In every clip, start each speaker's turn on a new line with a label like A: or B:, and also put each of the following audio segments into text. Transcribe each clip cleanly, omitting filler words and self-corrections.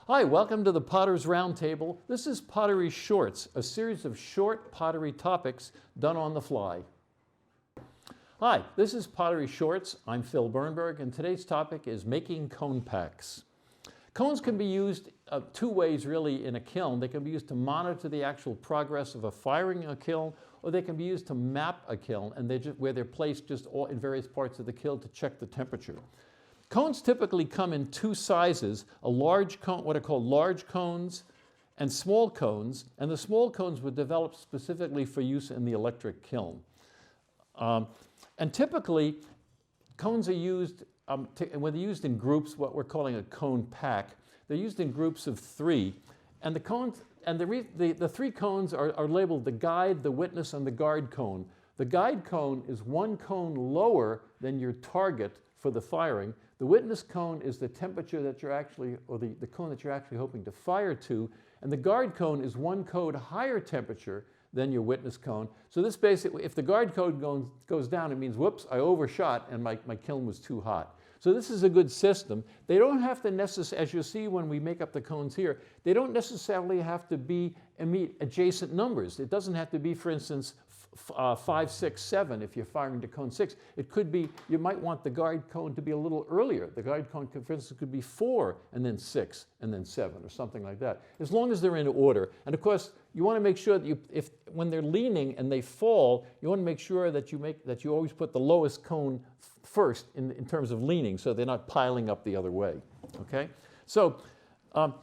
A: Hi, welcome to the Potter's Roundtable. This is Pottery Shorts, a series of short pottery topics done on the fly. Hi, this is Pottery Shorts. I'm Phil Berneburg, and today's topic is making cone packs. Cones can be used two ways really in a kiln. They can be used to monitor the actual progress of a firing a kiln, or they can be used to map a kiln, and where they're placed just all in various parts of the kiln to check the temperature. Cones typically come in two sizes, a large cone, what are called large cones, and small cones, and the small cones were developed specifically for use in the electric kiln. And typically, cones are used, when they're used in groups, what we're calling a cone pack, they're used in groups of three, and the cones, and the three cones are labeled the guide, the witness, and the guard cone. The guide cone is one cone lower than your target for the firing. The witness cone is the temperature that you're actually, or the cone that you're actually hoping to fire to, and the guard cone is one cone higher temperature than your witness cone. So this basically, if the guard cone goes down, it means, whoops, I overshot and my kiln was too hot. So this is a good system. They don't have to necessarily, as you'll see when we make up the cones here, they don't necessarily have to be adjacent numbers. It doesn't have to be, for instance, 5, 6, 7 if you're firing to cone 6. It could be, you might want the guide cone to be a little earlier. The guide cone, for instance, could be 4 and then 6 and then 7 or something like that, as long as they're in order. And of course, you want to make sure that when they're leaning and they fall, you want to make sure that you always put the lowest cone first in terms of leaning, so they're not piling up the other way. Okay? So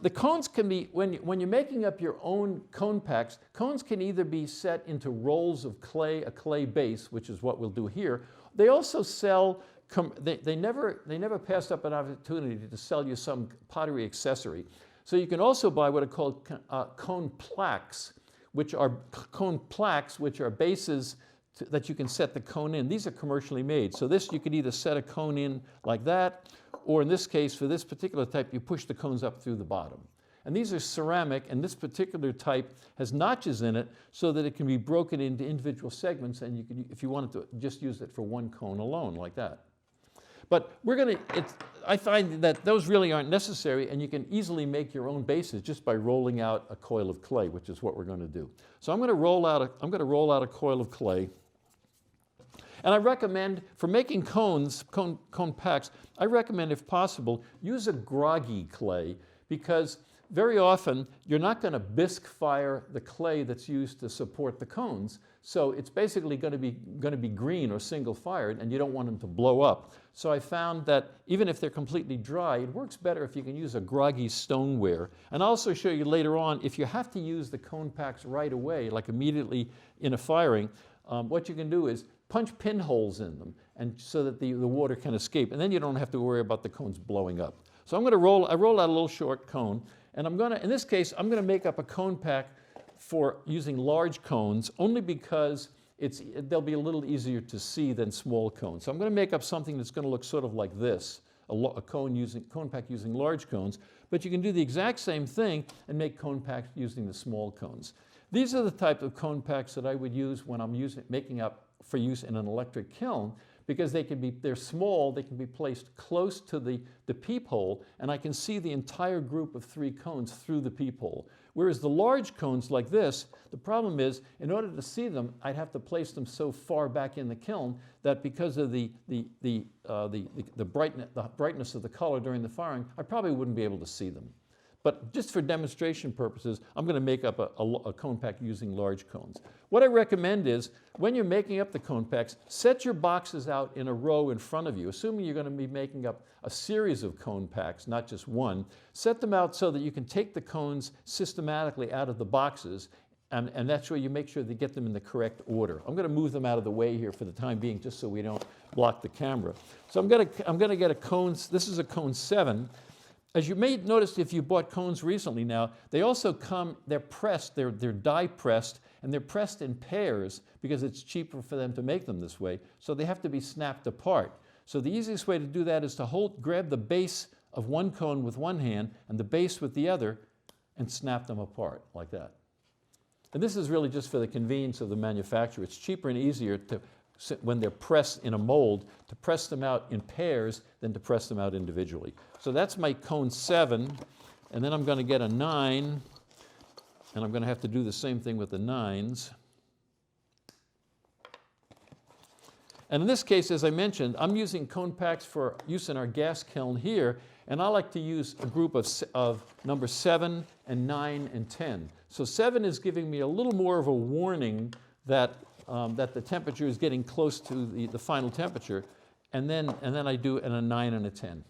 A: the cones can be, when you're making up your own cone packs, cones can either be set into rolls of clay, a clay base, which is what we'll do here. They also sell, they never passed up an opportunity to sell you some pottery accessory. So you can also buy what are called cone plaques, which are bases that you can set the cone in. These are commercially made. So this, you could either set a cone in like that, or in this case, for this particular type, you push the cones up through the bottom. And these are ceramic, and this particular type has notches in it so that it can be broken into individual segments, and you can, if you wanted to, just use it for one cone alone, like that. But I find that those really aren't necessary, and you can easily make your own bases just by rolling out a coil of clay, which is what we're going to do. So I'm going to roll out a coil of clay. And I recommend, for making cones, cone packs, I recommend, if possible, use a groggy clay, because very often you're not going to bisque fire the clay that's used to support the cones. So it's basically going to be green or single fired, and you don't want them to blow up. So I found that even if they're completely dry, it works better if you can use a groggy stoneware. And I'll also show you later on, if you have to use the cone packs right away, like immediately in a firing, what you can do is punch pinholes in them, and so that the water can escape, and then you don't have to worry about the cones blowing up. So I roll out a little short cone, and in this case, I'm going to make up a cone pack for using large cones, only because they'll be a little easier to see than small cones. So I'm going to make up something that's going to look sort of like this, a cone pack using large cones, but you can do the exact same thing and make cone packs using the small cones. These are the type of cone packs that I would use when I'm making up for use in an electric kiln, because they're small, they can be placed close to the peephole, and I can see the entire group of 3 cones through the peephole. Whereas the large cones like this, the problem is, in order to see them, I'd have to place them so far back in the kiln that because of the brightness of the color during the firing, I probably wouldn't be able to see them. But just for demonstration purposes, I'm going to make up a cone pack using large cones. What I recommend is, when you're making up the cone packs, set your boxes out in a row in front of you, assuming you're going to be making up a series of cone packs, not just one. Set them out so that you can take the cones systematically out of the boxes, and that's where you make sure to get them in the correct order. I'm going to move them out of the way here for the time being, just so we don't block the camera. So I'm going to get a cone. This is a cone 7. As you may notice if you bought cones recently now, they also come, they're pressed, they're die pressed, and they're pressed in pairs because it's cheaper for them to make them this way. So they have to be snapped apart. So the easiest way to do that is to grab the base of one cone with one hand and the base with the other and snap them apart like that. And this is really just for the convenience of the manufacturer. It's cheaper and easier to, when they're pressed in a mold, to press them out in pairs than to press them out individually. So that's my cone 7. and then I'm going to get a 9, and I'm going to have to do the same thing with the 9s. And in this case, as I mentioned, I'm using cone packs for use in our gas kiln here, and I like to use a group of number 7 and 9 and 10. So 7 is giving me a little more of a warning that, that the temperature is getting close to the final temperature, and then I do a 9 and a 10.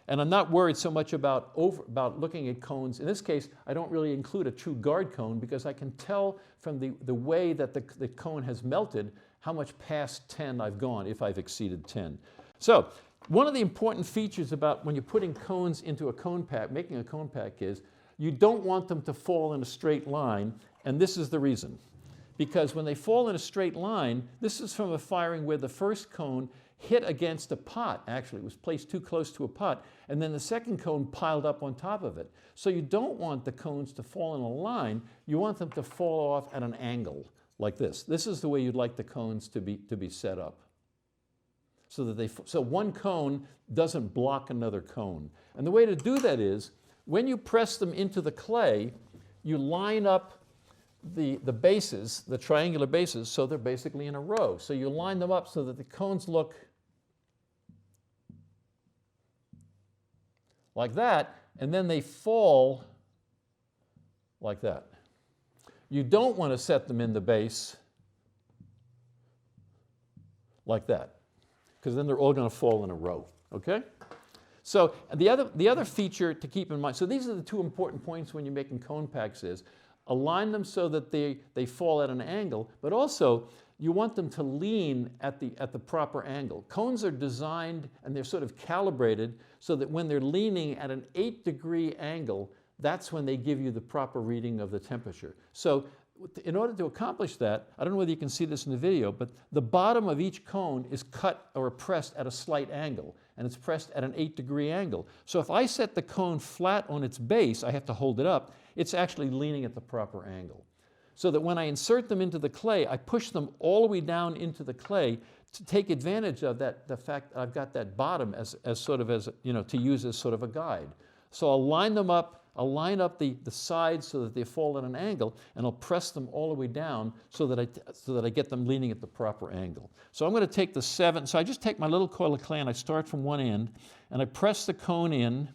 A: And I'm not worried so much about looking at cones. In this case, I don't really include a true guard cone because I can tell from the way that the cone has melted how much past 10 I've gone if I've exceeded 10. So one of the important features about when you're putting cones into a cone pack, making a cone pack, is you don't want them to fall in a straight line, and this is the reason. Because when they fall in a straight line, this is from a firing where the first cone hit against a pot, actually. It was placed too close to a pot, and then the second cone piled up on top of it. So you don't want the cones to fall in a line, you want them to fall off at an angle, like this. This is the way you'd like the cones to be set up. So one cone doesn't block another cone. And the way to do that is, when you press them into the clay, you line up the bases, the triangular bases, so they're basically in a row. So you line them up so that the cones look like that, and then they fall like that. You don't want to set them in the base like that, because then they're all going to fall in a row, okay? So the other feature to keep in mind, so these are the two important points when you're making cone packs is, align them so that they fall at an angle, but also you want them to lean at the proper angle. Cones are designed and they're sort of calibrated so that when they're leaning at an 8-degree angle, that's when they give you the proper reading of the temperature. So in order to accomplish that, I don't know whether you can see this in the video, but the bottom of each cone is cut or pressed at a slight angle, and it's pressed at an 8-degree angle. So if I set the cone flat on its base, I have to hold it up, it's actually leaning at the proper angle. So that when I insert them into the clay, I push them all the way down into the clay to take advantage of the fact that I've got that bottom as to use as sort of a guide. So I'll line them up, I'll line up the sides so that they fall at an angle, and I'll press them all the way down so that I get them leaning at the proper angle. So I'm going to take the 7, so I just take my little coil of clay and I start from one end, and I press the cone in,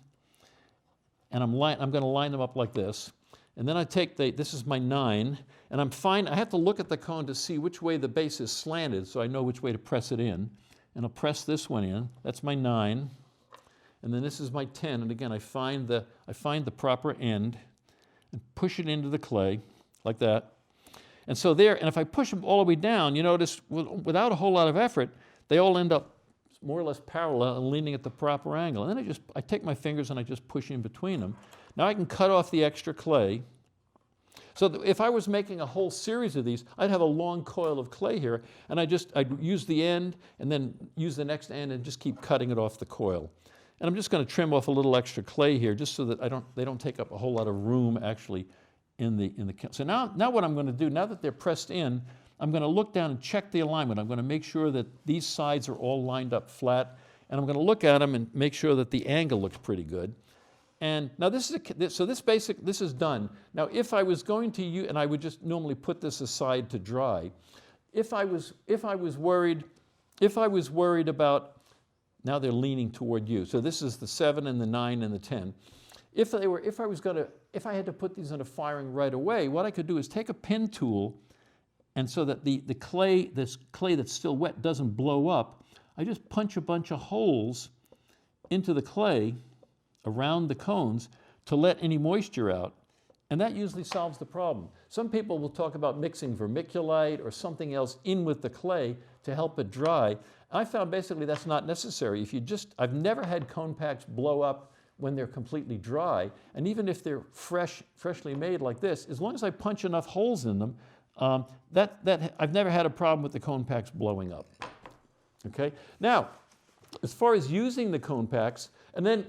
A: and I'm going to line them up like this. And then I take this is my 9, and I have to look at the cone to see which way the base is slanted so I know which way to press it in. And I'll press this one in, that's my 9. And then this is my 10, and again I find the proper end and push it into the clay like that. And so there, and if I push them all the way down, you notice without a whole lot of effort, they all end up more or less parallel and leaning at the proper angle. And then I take my fingers and I just push in between them. Now I can cut off the extra clay. So that if I was making a whole series of these, I'd have a long coil of clay here, and I'd use the end and then use the next end and just keep cutting it off the coil. And I'm just going to trim off a little extra clay here just so that they don't take up a whole lot of room actually in the kiln. So now what I'm going to do, now that they're pressed in, I'm going to look down and check the alignment. I'm going to make sure that these sides are all lined up flat, and I'm going to look at them and make sure that the angle looks pretty good. And now this is done. Now if I was going to use, and I would just normally put this aside to dry, if I was worried about, now they're leaning toward you. So this is the 7 and the 9 and the 10. If I had to put these into firing right away, what I could do is take a pin tool, and so that this clay that's still wet doesn't blow up, I just punch a bunch of holes into the clay around the cones to let any moisture out, and that usually solves the problem. Some people will talk about mixing vermiculite or something else in with the clay to help it dry. I found basically that's not necessary. I've never had cone packs blow up when they're completely dry, and even if they're freshly made like this, as long as I punch enough holes in them, I've never had a problem with the cone packs blowing up. Okay? Now, as far as using the cone packs, and then,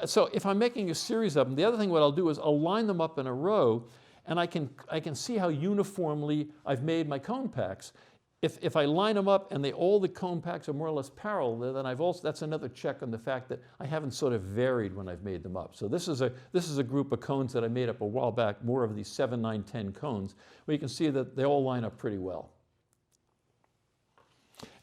A: so if I'm making a series of them, the other thing what I'll do is I'll line them up in a row, and I can see how uniformly I've made my cone packs. if I line them up and all the cone packs are more or less parallel, then that's another check on the fact that I haven't sort of varied when I've made them up. So this is a group of cones that I made up a while back, more of these 7, 9, 10 cones, where you can see that they all line up pretty well.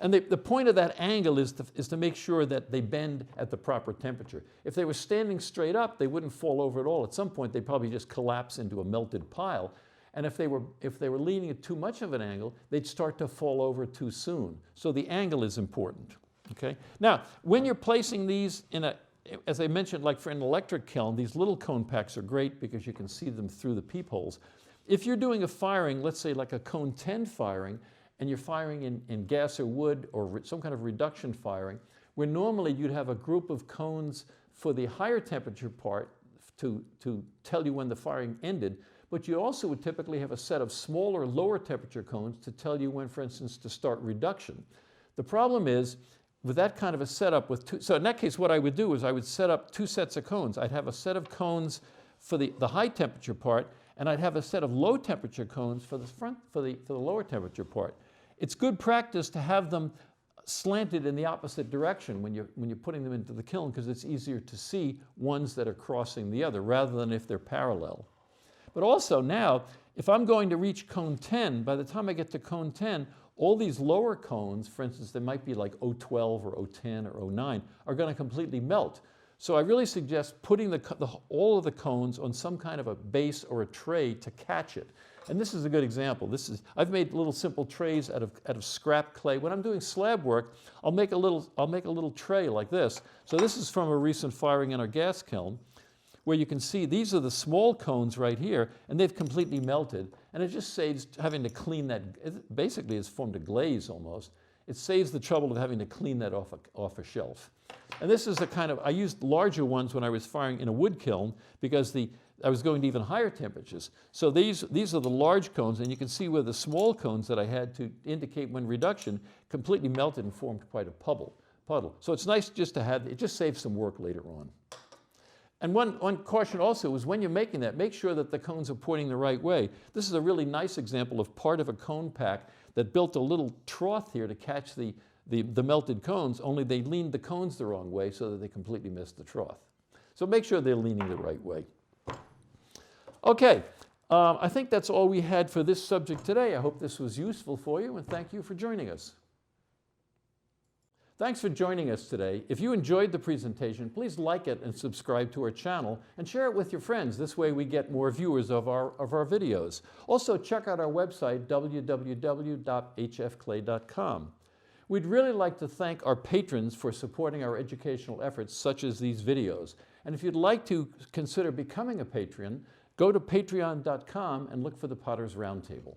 A: And the point of that angle is to make sure that they bend at the proper temperature. If they were standing straight up, they wouldn't fall over at all. At some point, they'd probably just collapse into a melted pile. And if they were leaning at too much of an angle, they'd start to fall over too soon. So the angle is important. Okay? Now, when you're placing these as I mentioned, like for an electric kiln, these little cone packs are great because you can see them through the peepholes. If you're doing a firing, let's say like a cone 10 firing, and you're firing in gas or wood or some kind of reduction firing, where normally you'd have a group of cones for the higher temperature part to tell you when the firing ended, but you also would typically have a set of smaller, lower temperature cones to tell you when, for instance, to start reduction. The problem is, with that kind of a setup with two, so in that case what I would do is I would set up 2 sets of cones. I'd have a set of cones for the high temperature part, and I'd have a set of low temperature cones for the lower temperature part. It's good practice to have them slanted in the opposite direction when you're putting them into the kiln, because it's easier to see ones that are crossing the other rather than if they're parallel. But also now, if I'm going to reach cone 10, by the time I get to cone 10, all these lower cones, for instance, they might be like 012 or 010 or 09, are going to completely melt. So I really suggest putting all of the cones on some kind of a base or a tray to catch it. And this is a good example. I've made little simple trays out of scrap clay. When I'm doing slab work, I'll make a little tray like this. So this is from a recent firing in our gas kiln, where you can see these are the small cones right here, and they've completely melted. And it just saves having to clean that. It basically, it's formed a glaze almost. It saves the trouble of having to clean that off a shelf. And this is I used larger ones when I was firing in a wood kiln because I was going to even higher temperatures. So these are the large cones, and you can see where the small cones that I had to indicate when reduction completely melted and formed quite a puddle. So it's nice just to have, it just saves some work later on. And one caution also is when you're making that, make sure that the cones are pointing the right way. This is a really nice example of part of a cone pack that built a little trough here to catch the melted cones, only they leaned the cones the wrong way so that they completely missed the trough. So make sure they're leaning the right way. Okay, I think that's all we had for this subject today. I hope this was useful for you, and thank you for joining us. Thanks for joining us today. If you enjoyed the presentation, please like it and subscribe to our channel and share it with your friends. This way we get more viewers of our videos. Also, check out our website, www.hfclay.com. We'd really like to thank our patrons for supporting our educational efforts, such as these videos. And if you'd like to consider becoming a patron, go to patreon.com and look for the Potter's Roundtable.